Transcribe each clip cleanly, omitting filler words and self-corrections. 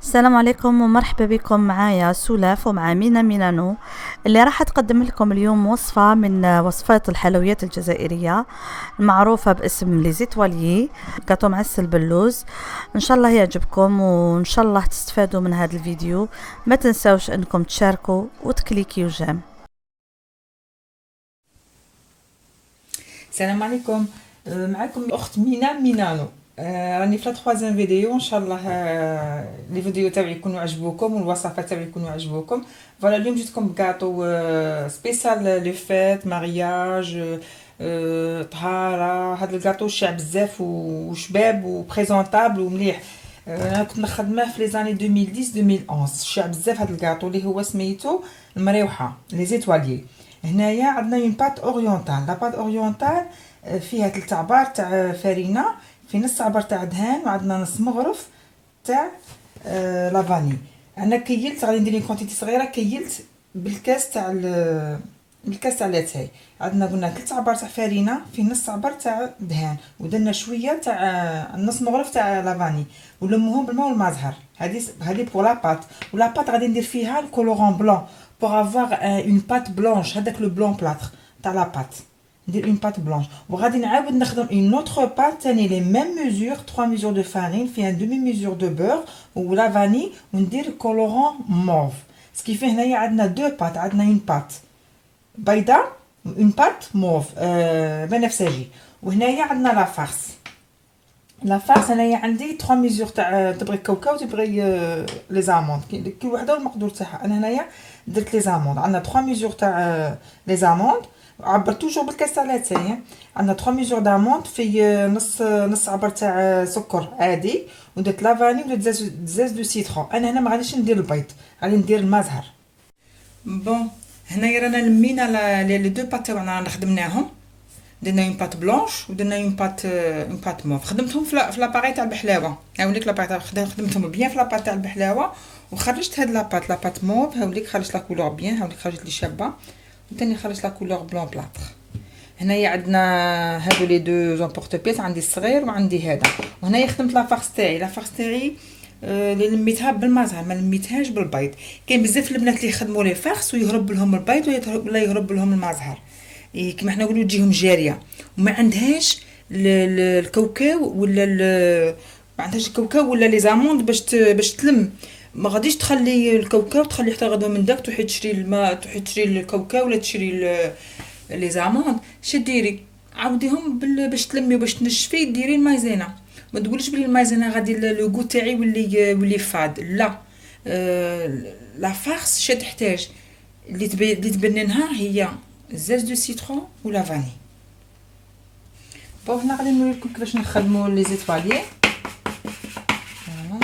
السلام عليكم ومرحبا بكم معايا سولاف ومع مينا مينانو اللي راح تقدم لكم اليوم وصفة من وصفات الحلويات الجزائرية المعروفة باسم ليزيتواليي جاتو معسل باللوز. ان شاء الله يعجبكم وان شاء الله تستفادوا من هذا الفيديو. ما تنسوش انكم تشاركوا وتكليكيو جيم. السلام عليكم. معكم الاخت مينا مينانو. راني في لا فيديو ان شاء الله. لي فيديو تاعي يكونوا عجبوكم والوصفات تاعي يكونوا عجبوكم. فوالا اليوم جيتكم بكاطو سبيسيال لي فيت مارياج، طهاره. هذا الكاطو شاع بزاف وشباب وبريزونطابل ومليح. انا كنت نخدمه في لي زاني 2010 2011. شاع بزاف هذا الكاطو اللي هو سميتو المريوحه لي زيتواليي. هنايا عندنا اون بات اورينتال. لا بات اورينتال فيها 3 عبار تاع فرينه، في نص عبار تاع دهان، وعندنا نص مغرف تاع لافاني. انا كيلت غادي ندير كونتيتي صغيره، كيلت بالكاس تاع بالكاس تاع لاتاي. عندنا قلنا 3 عبار تاع فرينه، في نص عبار تاع دهان، ودرنا شويه تاع نص مغرف تاع لافاني، ولموهم بالماء والماء. هذه بور لا بات. ولا بات غادي ندير فيها الكولورون بلون pour avoir une pâte blanche. هذاك لو بلون بلاطر تاع لا بات. ندير اون بات بلونش، وغادي نعاود نخدم اون اوتر بات ثاني لي ميم ميزور، 3 ميزور دو فارين فيها دومي ميزور دو بور ولا فاني، وندير كولورون موف. سكيفي هنايا عندنا دو بات، عندنا اون بات بيضاء اون بات موف بنفسجي، وهنايا عندنا لا فارس. لا فارس انايا عندي 3 ميزور تاع تبغي كاوكاو تبغي لي زاموند، كي وحده والمقدور تاعها. انا هنايا درت لي زاموند، عندنا 3 ميزور تاع لي زاموند. عبر توجور بالكاس تاع لاتاي. عندنا 3 ميزور داموند في نص عبر تاع سكر عادي، ودرت لافاني ودرت زاز دو سيترون. انا هنا ما غاديش ندير البيض، غادي ندير الماء زهر. بون هنايا رانا لمينا لي دو بات تاعنا خدمناهم. درنا اون بات بلونش ودرنا اون بات موف. خدمتهم في لاباري تاع البحلاوه. هاوليك لاباري تاع خدمتهم بيان في لاباري تاع البحلاوه، وخرجت هاد لابات موف. هاوليك خرجت لا كولور بيان، هاوليك خرجت لي شابه، وثاني خرجت لا كولور بلون بلاطر. هنايا عندنا هادو لي دو زومبورط بيس، عندي الصغير وعندي هذا. وهنايا خدمت لافارس تاعي اللي لميتها بالمازال، ما لميتهاش بالبيض. كاين بزاف البنات اللي يخدموا لي فارس ويهرب لهم البيض ولا يهرب لهم المازهر، كيما حنا نقولوا تجيهم جاريه وما عندهاش الكاوكاو ولا ما عندهاش الكاوكاو ولا لي زاموند باش تلم. ما غاديش تخلي الكاوكاو، تخلي حتى غدا من داك تروحي تشري الماء، تروحي تشري الكاوكاو ولا تشري لي زاموند. شديري عاوديهم باش تلمي وباش تنشفي، ديري المايزينا. ما تقوليش بلي المايزينا غادي لو غو تاعي ولي فاد، لا. لا فارس شا تحتاج اللي تبننها هي زاز دو سيترون ولا فاني. بون هنا غادي نوري لكم كيفاش نخدموا لي زيتواليي. فوالا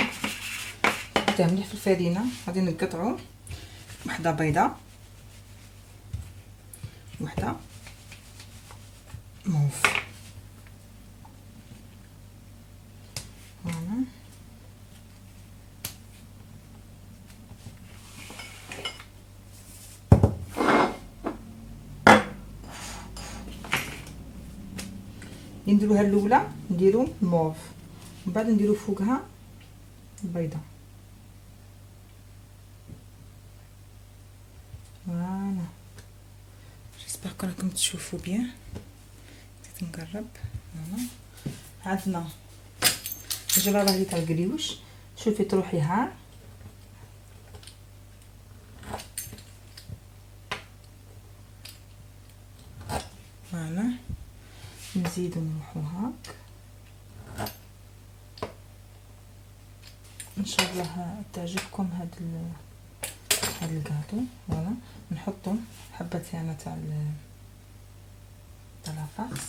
نبدا مليح في الفرينه. غادي نقطعوا وحده بيضاء، وحده موف. فوالا نديروها الاولى نديرو موف، ومن بعد نديرو فوقها البيضه. فوالا جيسبر راكم تشوفوا بيان. نقرب. فوالا عندنا الجراره هذه تاع القريوش. شوفي تروحي ها، فوالا نزيدو نروحو هاك. ان شاء الله تعجبكم هاد الكاطو. فوالا نحطو حبه تاعنا تاع لافارس،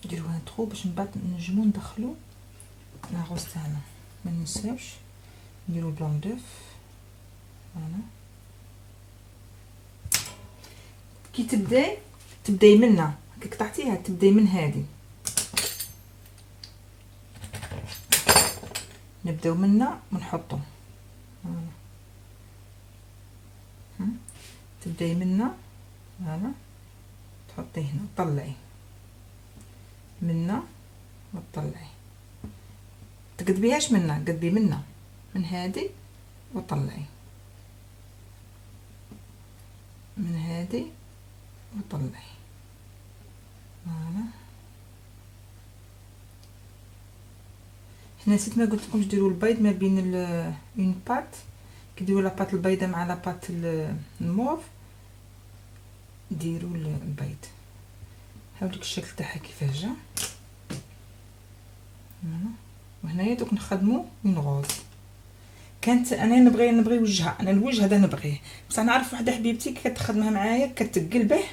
نديروها ترو باش من بعد نجمو ندخلو لاغوز تاعنا. ما ننساوش نديرو بلون دوف. فوالا كي تبداي منا كي قطعتيها تبداي من هذه، نبداو منا ونحطو. فوالا تبداي منا، فوالا تحطي هنا طلعي منا وتطلعي. تقدبيهاش منا، قدبي منا من هادي وطلعي، من هادي وطلعي. فوالا. هنا نسيت ما قلت لكمش ديروا البيض ما بين اون بات، كي ديروا لاباط البيضه مع لاباط الموف ديروا البيض. هاوليك الشكل تاعها كيفاه جا. وهنايا دوك نخدموا من غوز. كانت انا نبغي وجهها، انا الوجه هذا نبغيه، بصح نعرف وحده حبيبتي كتخدمها معايا كتقلبه،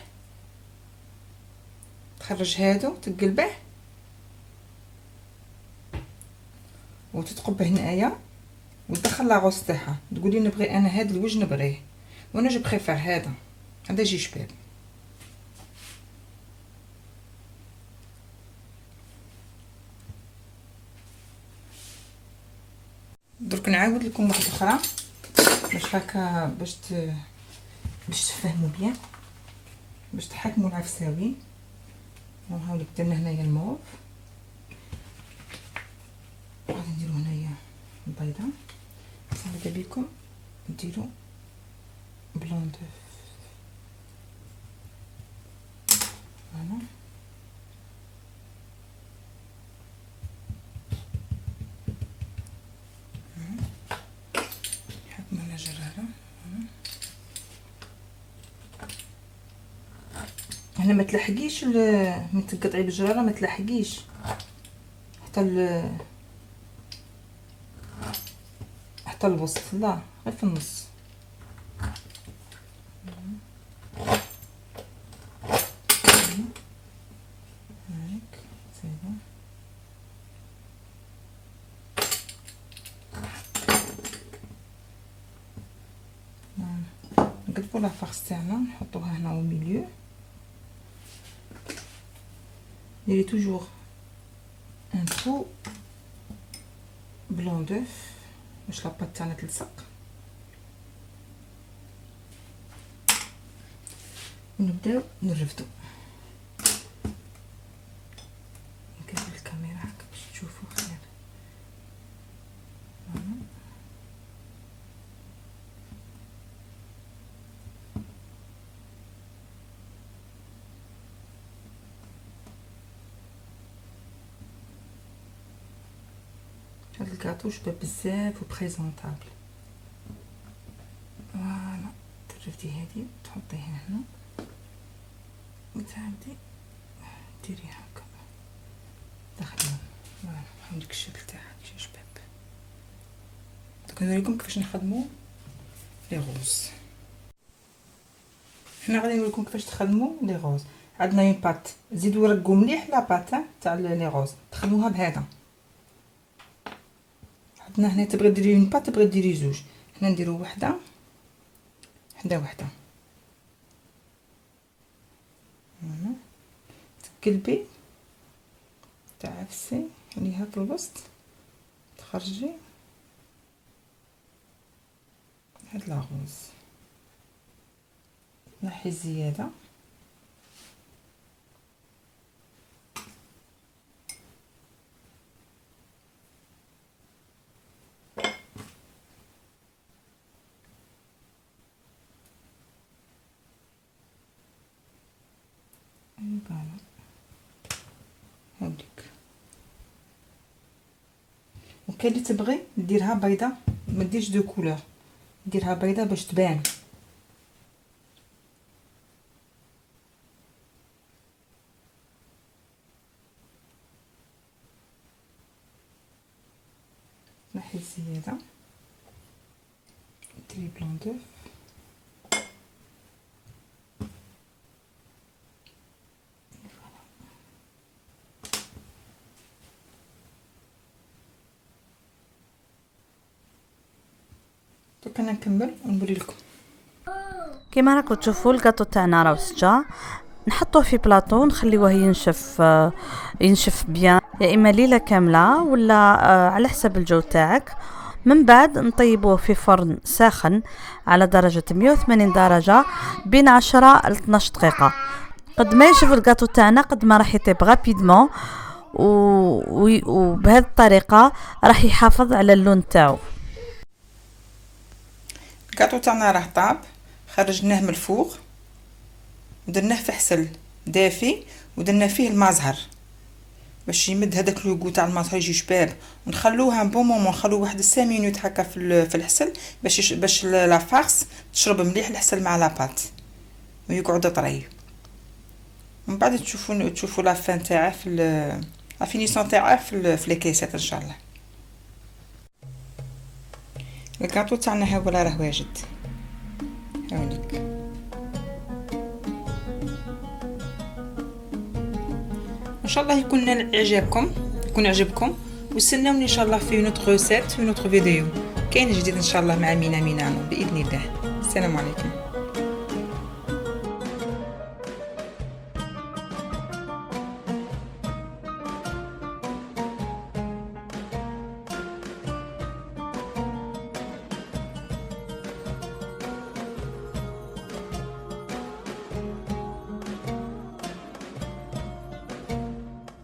تخرج هادو تقلبه وتتقبه هنايا وتدخل لاغوص تاعها، تقولي نبغي انا هذا الوجه نبغيه، وانا جو بريفير هذا يجي شباب. درك نعاود لكم واحده اخرى باش هكا باش تفهموا بيان، باش تحكموا العفساوي. وهاوليك درنا هنايا الموف، غادي نديرو هنايا البيضه. هذا بيكم ديروا بلون دو فوالا. حكموا على جراره. هنا ما تلحقيش من تقطعي بالجراره، ما تلحقيش حتى الوسط، لا غير في النص. هاك زيدو نقلبوا لافارس تاعنا نحطوها هنا او ميليو. ديري توجور ان ترو بلون دوف باش لاباط تاعنا تلصق، ونبداو نرفدو. نقلب الكاميرا هكا باش تشوفوا خير. هاد الكاطو شباب بزاف وبريزونطابل. فوالا ترفدي هادي تحطيها هنا وتعاودي ديري هكا دخليهم. فوالا هاوليك الشكل تاعها شي شباب. دوك نوريكم كيفاش نخدموا لي غوز. هنا غادي نوريكم كيفاش تخدموا لي غوز. عندنا اون بات، زيدوا رقوا مليح لاباط تاع لي غوز، تخدموها بهذا. عندنا هنا تبغي ديري اون بات تبغي ديري زوج، هنا نديرو وحده حدا وحده. هنا تقلبي تعفسي عليها في الوسط، تخرجي هاد لاغوز، نحي الزياده فوالا. هاوليك وكاين اللي تبغي ديرها بيضه، ما ديرش دو كولور، ديرها بيضه باش تبان. نحي الزياده ديري بلون دوف. دوك انا نكمل ونوري لكم. كيما راكم تشوفوا الكاطو تاعنا راه سجا، نحطوه في بلاطو نخليوه ينشف بيان، يا اما ليله كامله ولا على حسب الجو تاعك. من بعد نطيبوه في فرن ساخن على درجه 180 درجه بين 10 ل 12 دقيقه. قد ما يشوف الكاطو تاعنا قد ما راح يطيب غابيدمون وبهذه الطريقه راح يحافظ على اللون تاعو. الكاطو تاعنا راه طاب، خرجناه من الفوغ ودرناه في حسل دافي ودرنا فيه الماء زهر باش يمد هذاك لوغو تاع الماء يجي شباب، ونخلوها بون مومون، نخلوه واحد 5 مينوت هكا في الحسل باش لا فارس تشرب مليح الحسل مع لاباط ويقعد طري. ومن بعد تشوفوا لا فان تاعه في لا فينيسيون تاعه في لي كيسات ان شاء الله. الكاطو تاعنا ها ولا راه واجد، هاوليك. ان شاء الله يكون عجبكم واستناوني ان شاء الله في نوت ريسيت في نوت فيديو كاين جديد ان شاء الله مع مينا مينانو باذن الله. السلام عليكم.